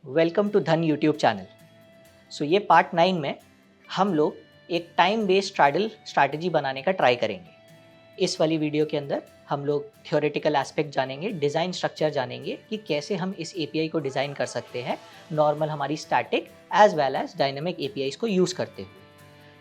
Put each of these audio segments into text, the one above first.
Welcome to धन YouTube channel. सो ये part 9 में हम लोग एक टाइम बेस्ड स्ट्रैडल स्ट्रैटेजी बनाने का ट्राई करेंगे। इस वाली वीडियो के अंदर हम लोग थ्योरेटिकल एस्पेक्ट जानेंगे, डिज़ाइन स्ट्रक्चर जानेंगे कि कैसे हम इस API को डिज़ाइन कर सकते हैं नॉर्मल हमारी static as well as dynamic APIs को यूज़ करते हुए।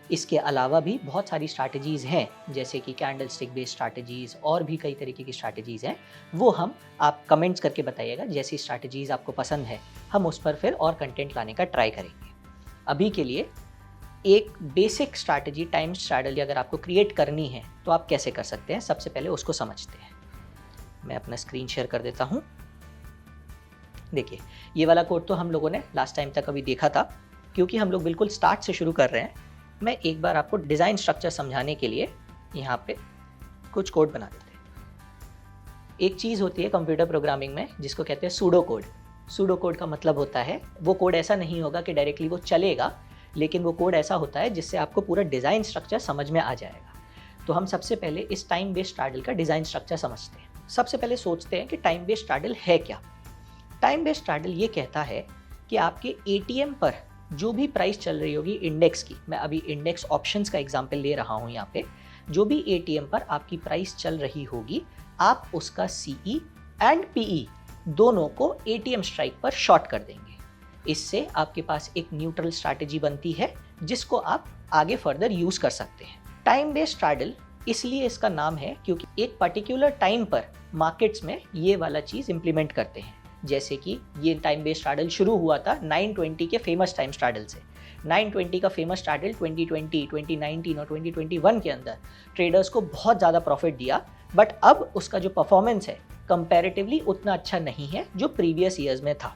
इसके अलावा भी बहुत सारी स्ट्रैटेजीज़ हैं, जैसे कि कैंडल स्टिक बेस्ड स्ट्रैटेजीज़ और भी कई तरीके की स्ट्रैटेजीज़ हैं। वो हम आप कमेंट्स करके बताइएगा, जैसी स्ट्रैटेजीज़ आपको पसंद है हम उस पर फिर और कंटेंट लाने का ट्राई करेंगे। अभी के लिए एक बेसिक स्ट्रैटेजी टाइम स्ट्रैडल अगर आपको क्रिएट करनी है तो आप कैसे कर सकते हैं, सबसे पहले उसको समझते हैं। मैं अपना स्क्रीन शेयर कर देता हूँ। देखिए, ये वाला कोड तो हम लोगों ने लास्ट टाइम तक अभी देखा था। क्योंकि हम लोग बिल्कुल स्टार्ट से शुरू कर रहे हैं, मैं एक बार आपको डिज़ाइन स्ट्रक्चर समझाने के लिए यहाँ पे कुछ कोड बना देते हैं। एक चीज़ होती है कंप्यूटर प्रोग्रामिंग में जिसको कहते हैं सूडो कोड। सूडो कोड का मतलब होता है वो कोड ऐसा नहीं होगा कि डायरेक्टली वो चलेगा, लेकिन वो कोड ऐसा होता है जिससे आपको पूरा डिज़ाइन स्ट्रक्चर समझ में आ जाएगा। तो हम सबसे पहले इस टाइम बेस्ड स्ट्रैडल का डिज़ाइन स्ट्रक्चर समझते हैं। सबसे पहले सोचते हैं कि टाइम बेस्ड स्ट्रैडल है क्या। टाइम बेस्ड स्ट्रैडल ये कहता है कि आपके ATM पर जो भी प्राइस चल रही होगी इंडेक्स की, मैं अभी इंडेक्स ऑप्शंस का एग्जांपल ले रहा हूँ यहाँ पे, जो भी ATM पर आपकी प्राइस चल रही होगी, आप उसका CE एंड PE दोनों को ATM स्ट्राइक पर शॉर्ट कर देंगे। इससे आपके पास एक न्यूट्रल स्ट्रैटेजी बनती है जिसको आप आगे फर्दर यूज कर सकते हैं। टाइम बेस्ड स्ट्रैडल इसलिए इसका नाम है क्योंकि एक पर्टिकुलर टाइम पर मार्केट्स में ये वाला चीज इंप्लीमेंट करते हैं। जैसे कि ये टाइम बेस्ड स्ट्रैडल शुरू हुआ था 920 के फेमस टाइम स्ट्रैडल से। 920 का फेमस स्ट्रैडल 2020, 2019 और 2021 के अंदर ट्रेडर्स को बहुत ज़्यादा प्रॉफिट दिया, बट अब उसका जो परफॉर्मेंस है कंपैरेटिवली उतना अच्छा नहीं है जो प्रीवियस ईयर्स में था।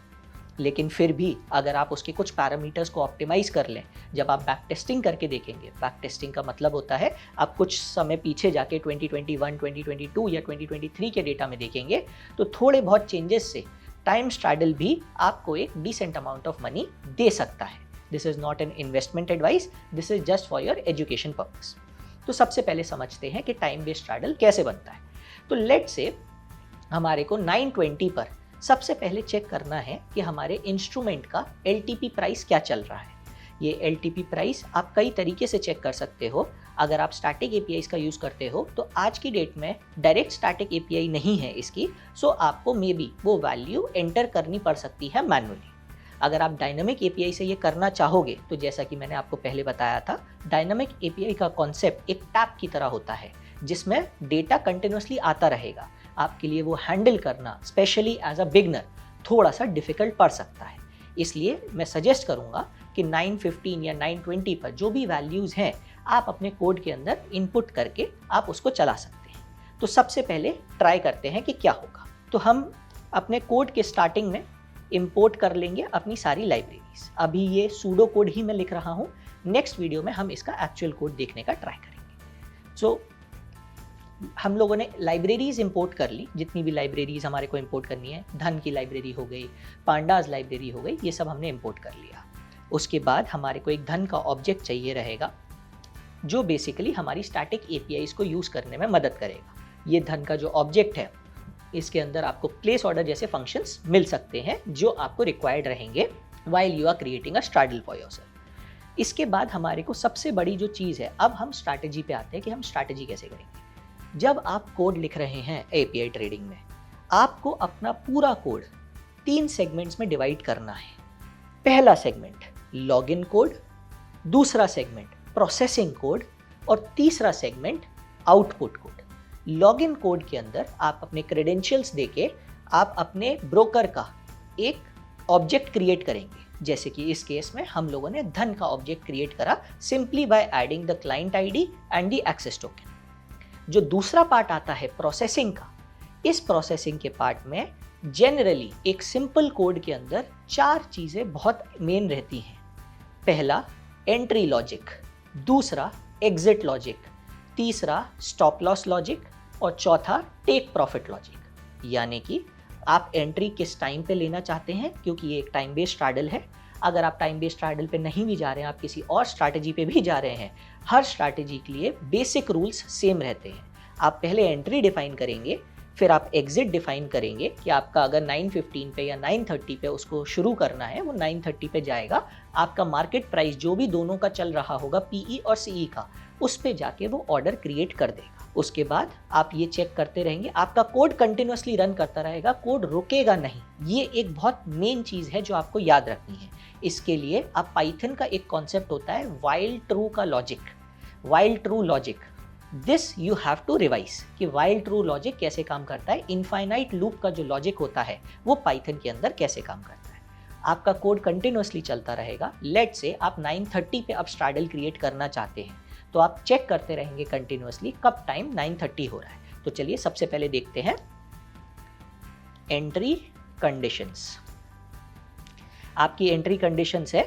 लेकिन फिर भी अगर आप उसके कुछ पैरामीटर्स को ऑप्टिमाइज कर लें, जब आप बैक टेस्टिंग करके देखेंगे, बैक टेस्टिंग का मतलब होता है आप कुछ समय पीछे जाके 2021, 2022 या 2023 के डेटा में देखेंगे, तो थोड़े बहुत चेंजेस से टाइम स्ट्रैडल भी आपको एक डिसेंट अमाउंट ऑफ मनी दे सकता है। This is not an investment advice, this is just for your education purpose. तो सबसे पहले समझते हैं कि टाइम बेस्ड स्ट्रैडल कैसे बनता है। तो लेट से हमारे को 920 पर सबसे पहले चेक करना है कि हमारे इंस्ट्रूमेंट का LTP प्राइस क्या चल रहा है। ये LTP प्राइस आप कई तरीके से चेक कर सकते हो। अगर आप स्टैटिक APIs का यूज़ करते हो तो आज की डेट में डायरेक्ट स्टैटिक API नहीं है इसकी, सो आपको मे बी वो वैल्यू एंटर करनी पड़ सकती है मैनुअली। अगर आप डायनामिक API से ये करना चाहोगे तो जैसा कि मैंने आपको पहले बताया था, डायनामिक API का कॉन्सेप्ट एक टैप की तरह होता है जिसमें डेटा कंटिन्यूसली आता रहेगा। आपके लिए वो हैंडल करना स्पेशली एज अ बिगनर थोड़ा सा डिफिकल्ट पड़ सकता है। इसलिए मैं सजेस्ट करूँगा कि 915 या 920 पर जो भी वैल्यूज़ हैं आप अपने कोड के अंदर इनपुट करके आप उसको चला सकते हैं। तो सबसे पहले ट्राई करते हैं कि क्या होगा। तो हम अपने कोड के स्टार्टिंग में इंपोर्ट कर लेंगे अपनी सारी लाइब्रेरीज। अभी ये सूडो कोड ही मैं लिख रहा हूँ, नेक्स्ट वीडियो में हम इसका एक्चुअल कोड देखने का ट्राई करेंगे। सो हम लोगों ने लाइब्रेरीज इंपोर्ट कर ली, जितनी भी लाइब्रेरीज हमारे को इंपोर्ट करनी है, धन की लाइब्रेरी हो गई, पांडाज लाइब्रेरी हो गई, ये सब हमने इंपोर्ट कर लिया। उसके बाद हमारे को एक धन का ऑब्जेक्ट चाहिए रहेगा जो बेसिकली हमारी स्टैटिक APIs को यूज़ करने में मदद करेगा। ये धन का जो ऑब्जेक्ट है इसके अंदर आपको प्लेस ऑर्डर जैसे फंक्शंस मिल सकते हैं जो आपको रिक्वायर्ड रहेंगे while you are creating a straddle for yourself. इसके बाद हमारे को सबसे बड़ी जो चीज़ है, अब हम स्ट्रैटेजी पे आते हैं कि हम स्ट्रैटेजी कैसे करेंगे। जब आप कोड लिख रहे हैं API ट्रेडिंग में, आपको अपना पूरा कोड 3 सेगमेंट्स में डिवाइड करना है। पहला सेगमेंट लॉगिन कोड, दूसरा सेगमेंट प्रोसेसिंग कोड और तीसरा segment output code. Login code के अंदर आप अपने क्रेडेंशियल्स देके आप अपने ब्रोकर का एक ऑब्जेक्ट क्रिएट करेंगे। जैसे कि इस केस में हम लोगों ने धन का ऑब्जेक्ट क्रिएट करा simply by adding the client ID and the access token. जो दूसरा पार्ट आता है प्रोसेसिंग का, इस प्रोसेसिंग के पार्ट में जनरली एक सिंपल कोड के अंदर 4 चीज़ें बहुत मेन रहती हैं। पहला एंट्री लॉजिक, दूसरा एग्जिट लॉजिक, तीसरा स्टॉप लॉस लॉजिक और चौथा टेक प्रॉफिट लॉजिक। यानी कि आप एंट्री किस टाइम पे लेना चाहते हैं, क्योंकि ये एक टाइम बेस्ड स्ट्रैडल है। अगर आप टाइम बेस्ड स्ट्रैडल पे नहीं भी जा रहे हैं, आप किसी और स्ट्रैटेजी पे भी जा रहे हैं, हर स्ट्रैटेजी के लिए बेसिक रूल्स सेम रहते हैं। आप पहले एंट्री डिफाइन करेंगे, फिर आप एग्जिट डिफाइन करेंगे कि आपका अगर 9:15 पे या 9:30 पे उसको शुरू करना है, वो 9:30 पे जाएगा। आपका मार्केट प्राइस जो भी दोनों का चल रहा होगा, पीई और सीई का, उस पे जाके वो ऑर्डर क्रिएट कर देगा। उसके बाद आप ये चेक करते रहेंगे, आपका कोड कंटिन्यूअसली रन करता रहेगा, कोड रुकेगा नहीं। ये एक बहुत मेन चीज़ है जो आपको याद रखनी है। इसके लिए आप पाइथन का एक कॉन्सेप्ट होता है वाइल ट्रू का logic, while true logic. This you have to revise कि वाइल ट्रू लॉजिक कैसे काम करता है, इनफाइनाइट लूप का जो लॉजिक होता है वो पाइथन के अंदर कैसे काम करता है। आपका कोड कंटिन्यूअसली चलता रहेगा। लेट से आप 9:30 पे अब स्ट्रैडल क्रिएट करना चाहते हैं, तो आप चेक करते रहेंगे कंटिन्यूअसली कब टाइम 9:30 हो रहा है। तो चलिए सबसे पहले देखते हैं एंट्री कंडीशंस। आपकी एंट्री कंडीशंस है,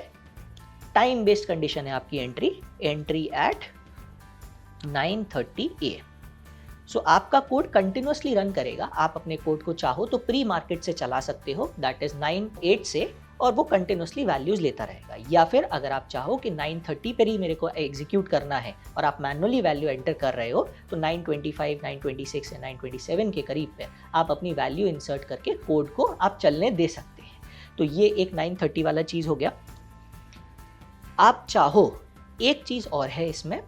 टाइम बेस्ड कंडीशन है आपकी एंट्री एट 9:30 AM। सो आपका कोड कंटिन्यूअसली रन करेगा। आप अपने कोड को चाहो तो प्री मार्केट से चला सकते हो, दैट इज 9:08 से, और वो कंटिन्यूअसली वैल्यूज लेता रहेगा। या फिर अगर आप चाहो कि 9:30 पर ही मेरे को एग्जीक्यूट करना है और आप मैनुअली वैल्यू एंटर कर रहे हो, तो 9:25, 9:26 या 9:27 के करीब पे आप अपनी वैल्यू इंसर्ट करके कोड को आप चलने दे सकते हैं। तो ये एक 9:30 वाला चीज़ हो गया। आप चाहो, एक चीज़ और है इसमें,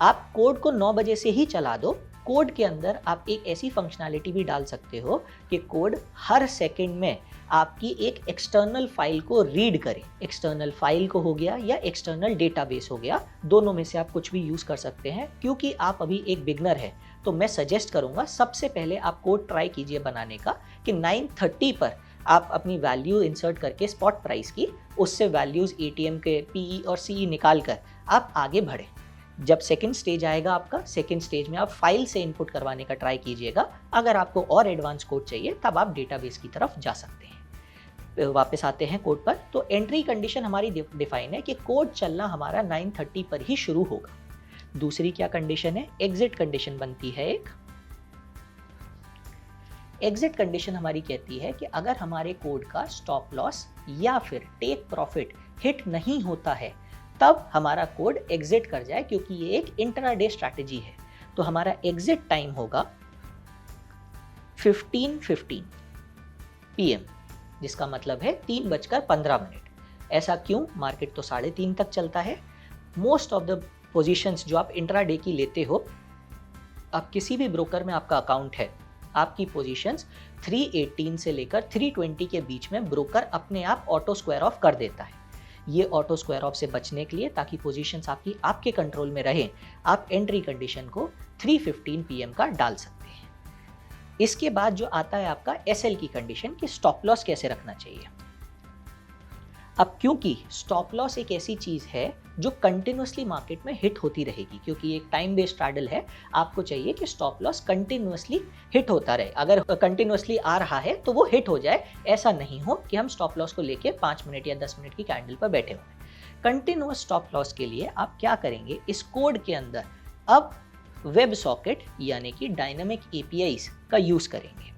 आप कोड को 9 बजे से ही चला दो। कोड के अंदर आप एक ऐसी फंक्शनैलिटी भी डाल सकते हो कि कोड हर सेकंड में आपकी एक एक्सटर्नल फाइल को रीड करे। एक्सटर्नल फाइल को हो गया या एक्सटर्नल डेटाबेस हो गया, दोनों में से आप कुछ भी यूज़ कर सकते हैं। क्योंकि आप अभी एक बिगनर है, तो मैं सजेस्ट करूँगा सबसे पहले आप कोड ट्राई कीजिए बनाने का कि 9:30 पर आप अपनी वैल्यू इंसर्ट करके स्पॉट प्राइस की, उससे वैल्यूज़ एटीएम के पीई और सीई निकाल कर आप आगे बढ़े। जब सेकंड स्टेज आएगा आपका, सेकंड स्टेज में आप फाइल से इनपुट करवाने का ट्राई कीजिएगा। अगर आपको और एडवांस कोड चाहिए तब आप डेटाबेस की तरफ जा सकते हैं। वापस आते हैं कोड पर। तो एंट्री कंडीशन हमारी डिफाइन है कि कोड चलना हमारा 9:30 पर ही शुरू होगा। दूसरी क्या कंडीशन है, एग्जिट कंडीशन बनती है एक। एग्जिट कंडीशन हमारी कहती है कि अगर हमारे कोड का स्टॉप लॉस या फिर टेक प्रॉफिट हिट नहीं होता है, तब हमारा कोड एग्जिट कर जाए, क्योंकि ये एक इंट्राडे स्ट्रैटेजी है। तो हमारा एग्जिट टाइम होगा 15:15 PM, जिसका मतलब है 3:15। ऐसा क्यों? मार्केट तो 3:30 तक चलता है। मोस्ट ऑफ द पोजीशंस जो आप इंट्राडे की लेते हो, आप किसी भी ब्रोकर में आपका अकाउंट है, आपकी पोजीशंस 318 से लेकर 320 के बीच में ब्रोकर अपने आप ऑटो स्क्वायर ऑफ कर देता है। ये ऑटो स्क्वायर ऑफ से बचने के लिए, ताकि पोजीशंस आपके कंट्रोल में रहें, आप एंट्री कंडीशन को 3:15 PM का डाल सकते हैं। इसके बाद जो आता है आपका एसएल की कंडीशन कि स्टॉप लॉस कैसे रखना चाहिए। अब क्योंकि स्टॉप लॉस एक ऐसी चीज़ है जो कंटिन्यूअसली मार्केट में हिट होती रहेगी, क्योंकि एक टाइम बेस्ड स्ट्रैडल है, आपको चाहिए कि स्टॉप लॉस कंटिन्यूअसली हिट होता रहे। अगर कंटिन्यूअसली आ रहा है तो वो हिट हो जाए, ऐसा नहीं हो कि हम स्टॉप लॉस को लेके 5 मिनट या 10 मिनट की कैंडल पर बैठे हुए। कंटिन्यूअस स्टॉप लॉस के लिए आप क्या करेंगे, इस कोड के अंदर अब वेब सॉकेट यानी कि डायनामिक एपीआईज का यूज़ करेंगे।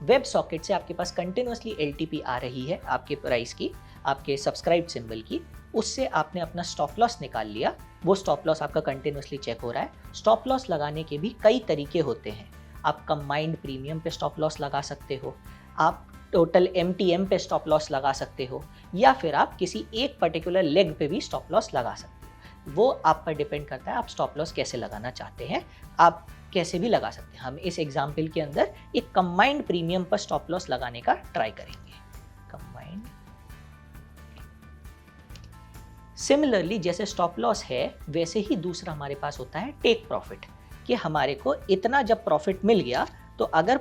वेब सॉकेट से आपके पास कंटिन्यूअसली एलटीपी आ रही है आपके प्राइस की, आपके सब्सक्राइब सिंबल की, उससे आपने अपना स्टॉप लॉस निकाल लिया। वो स्टॉप लॉस आपका कंटिन्यूअसली चेक हो रहा है। स्टॉप लॉस लगाने के भी कई तरीके होते हैं। आप कंबाइंड प्रीमियम पे स्टॉप लॉस लगा सकते हो, आप टोटल एमटीएम पे स्टॉप लॉस लगा सकते हो, या फिर आप किसी एक पर्टिकुलर लेग पे भी स्टॉप लॉस लगा सकते हो। वो आप पर डिपेंड करता है आप स्टॉप लॉस कैसे लगाना चाहते हैं, आप कैसे भी लगा सकते हैं। हम इस एग्जाम्पल के अंदर एक कंबाइंड प्रीमियम पर स्टॉप लॉस लगाने का ट्राई करेंगे। कंबाइंड सिमिलरली जैसे स्टॉप लॉस है, वैसे ही दूसरा हमारे पास होता है टेक प्रॉफिट, कि हमारे को इतना जब प्रॉफिट मिल गया तो अगर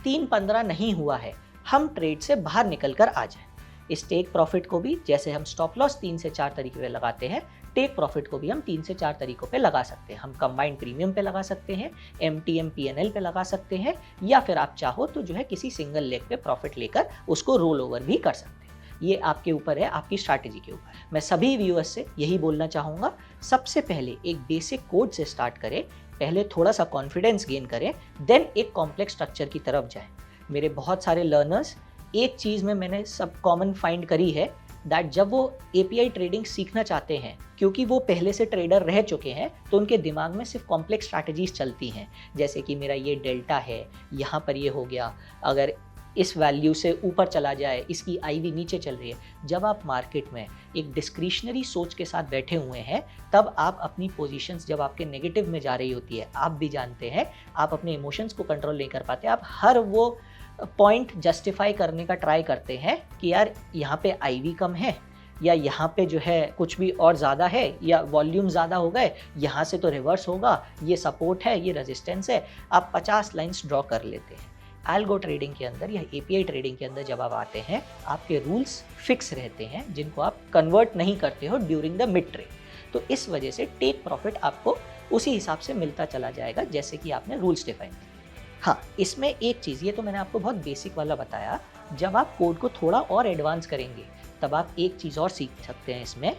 3:15 नहीं हुआ है, हम ट्रेड से बाहर निकल कर आ जाए। इस टेक प्रॉफिट को भी जैसे हम स्टॉप लॉस 3 से 4 तरीके पे लगाते हैं, टेक प्रॉफिट को भी हम 3 से 4 तरीकों पे लगा सकते हैं। हम कंबाइंड प्रीमियम पे लगा सकते हैं, एमटीएम पीएनएल पे लगा सकते हैं, या फिर आप चाहो तो जो है किसी सिंगल लेग पे प्रॉफिट लेकर उसको रोल ओवर भी कर सकते हैं। ये आपके ऊपर है, आपकी स्ट्रैटेजी के ऊपर। मैं सभी व्यूअर्स से यही बोलना चाहूँगा, सबसे पहले एक बेसिक कोड से स्टार्ट करें, पहले थोड़ा सा कॉन्फिडेंस गेन करें, देन एक कॉम्प्लेक्स स्ट्रक्चर की तरफ जाएं। मेरे बहुत सारे लर्नर्स, एक चीज़ में मैंने सब कॉमन फाइंड करी है दैट जब वो एपीआई ट्रेडिंग सीखना चाहते हैं, क्योंकि वो पहले से ट्रेडर रह चुके हैं, तो उनके दिमाग में सिर्फ कॉम्प्लेक्स स्ट्रैटेजीज चलती हैं, जैसे कि मेरा ये डेल्टा है, यहाँ पर ये हो गया, अगर इस वैल्यू से ऊपर चला जाए, इसकी आईवी नीचे चल रही है। जब आप मार्केट में एक डिस्क्रिशनरी सोच के साथ बैठे हुए हैं, तब आप अपनी पोजीशंस जब आपके नेगेटिव में जा रही होती है, आप भी जानते हैं, आप अपने इमोशंस को कंट्रोल नहीं कर पाते, आप हर वो पॉइंट जस्टिफाई करने का ट्राई करते हैं कि यार यहाँ पे आईवी कम है, या यहाँ पे जो है कुछ भी और ज़्यादा है, या वॉल्यूम ज़्यादा हो गए, यहाँ से तो रिवर्स होगा, ये सपोर्ट है, ये रेजिस्टेंस है। आप 50 लाइंस ड्रॉ कर लेते हैं। एल्गो ट्रेडिंग के अंदर या एपीआई ट्रेडिंग के अंदर जब आप आते हैं, आपके रूल्स फिक्स रहते हैं, जिनको आप कन्वर्ट नहीं करते हो ड्यूरिंग द मिड ट्रेड। तो इस वजह से टेक प्रॉफिट आपको उसी हिसाब से मिलता चला जाएगा जैसे कि आपने रूल्स डिफाइन किए। हाँ, इसमें एक चीज़, ये तो मैंने आपको बहुत बेसिक वाला बताया, जब आप कोड को थोड़ा और एडवांस करेंगे तब आप एक चीज़ और सीख सकते हैं इसमें,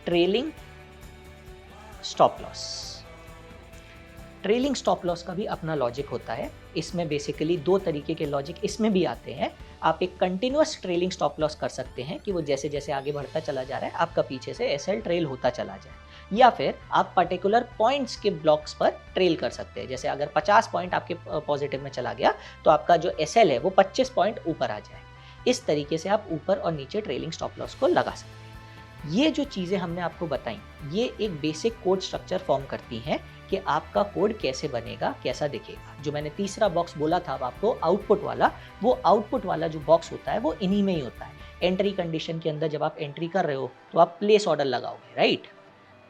trailing stop loss. Trailing stop loss का भी अपना लॉजिक होता है। इसमें बेसिकली 2 तरीके के लॉजिक इसमें भी आते हैं। आप एक कंटिन्यूअस ट्रेलिंग स्टॉप लॉस कर सकते हैं कि वो जैसे जैसे आगे बढ़ता चला जा रहा है, आपका पीछे से एसएल ट्रेल होता चला जाए, या फिर आप पर्टिकुलर पॉइंट्स के ब्लॉक्स पर ट्रेल कर सकते हैं। जैसे अगर 50 पॉइंट आपके पॉजिटिव में चला गया, तो आपका जो एसएल है वो 25 पॉइंट ऊपर आ जाए। इस तरीके से आप ऊपर और नीचे ट्रेलिंग स्टॉप लॉस को लगा सकते हैं। ये जो चीज़ें हमने आपको बताई, ये एक बेसिक कोड स्ट्रक्चर फॉर्म करती हैं कि आपका कोड कैसे बनेगा, कैसा दिखेगा। जो मैंने तीसरा बॉक्स बोला था अब आपको, आउटपुट वाला, वो आउटपुट वाला जो बॉक्स होता है वो इन्हीं में ही होता है। एंट्री कंडीशन के अंदर जब आप एंट्री कर रहे हो तो आप प्लेस ऑर्डर लगाओगे, राइट।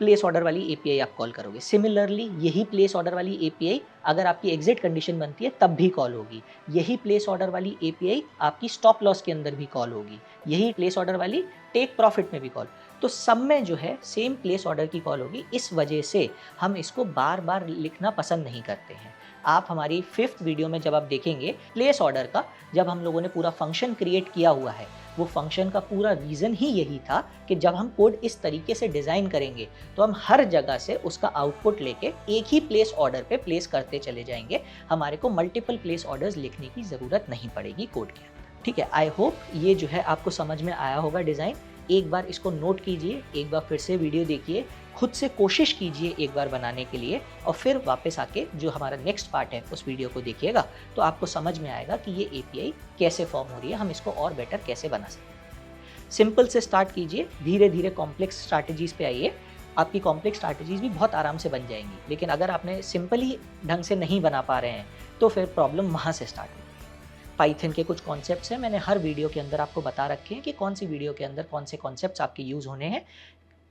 प्लेस ऑर्डर वाली एपीआई आप कॉल करोगे। सिमिलरली यही प्लेस ऑर्डर वाली एपीआई अगर आपकी एग्जिट कंडीशन बनती है तब भी कॉल होगी। यही प्लेस ऑर्डर वाली एपीआई आपकी स्टॉप लॉस के अंदर भी कॉल होगी। यही प्लेस ऑर्डर वाली टेक प्रॉफिट में भी कॉल। तो सब में जो है सेम प्लेस ऑर्डर की कॉल होगी। इस वजह से हम इसको बार बार लिखना पसंद नहीं करते हैं। आप हमारी 5th वीडियो में जब आप देखेंगे प्लेस ऑर्डर का, जब हम लोगों ने पूरा फंक्शन क्रिएट किया हुआ है, वो फंक्शन का पूरा रीज़न ही यही था कि जब हम कोड इस तरीके से डिज़ाइन करेंगे तो हम हर जगह से उसका आउटपुट लेके एक ही प्लेस ऑर्डर पे प्लेस करते चले जाएंगे। हमारे को मल्टीपल प्लेस ऑर्डर्स लिखने की ज़रूरत नहीं पड़ेगी कोड के अंदर। ठीक है, आई होप ये जो है आपको समझ में आया होगा डिज़ाइन। एक बार इसको नोट कीजिए, एक बार फिर से वीडियो देखिए, खुद से कोशिश कीजिए एक बार बनाने के लिए, और फिर वापस आके जो हमारा नेक्स्ट पार्ट है उस वीडियो को देखिएगा, तो आपको समझ में आएगा कि ये एपीआई कैसे फॉर्म हो रही है, हम इसको और बेटर कैसे बना सकते हैं। सिंपल से स्टार्ट कीजिए, धीरे धीरे कॉम्प्लेक्स स्ट्रैटेजीज पे आइए। आपकी कॉम्प्लेक्स स्ट्रैटेजीज भी बहुत आराम से बन जाएंगी, लेकिन अगर आपने सिंपली ढंग से नहीं बना पा रहे हैं तो फिर प्रॉब्लम वहाँ से स्टार्ट होगी। पाइथन के कुछ कॉन्सेप्ट्स हैं, मैंने हर वीडियो के अंदर आपको बता रखे हैं कि कौन सी वीडियो के अंदर कौन से कॉन्सेप्ट्स आपके यूज़ होने हैं।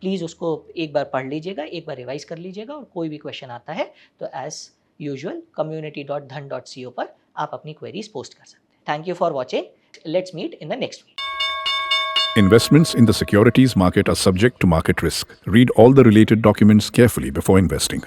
प्लीज़ उसको एक बार पढ़ लीजिएगा, एक बार रिवाइज कर लीजिएगा, और कोई भी क्वेश्चन आता है तो एज यूजुअल community.dhan.co पर आप अपनी क्वेरीज पोस्ट कर सकते हैं। Thank you for watching, let's meet in the next video. Investments in the securities market are subject to market risk. Read all the related documents carefully before investing.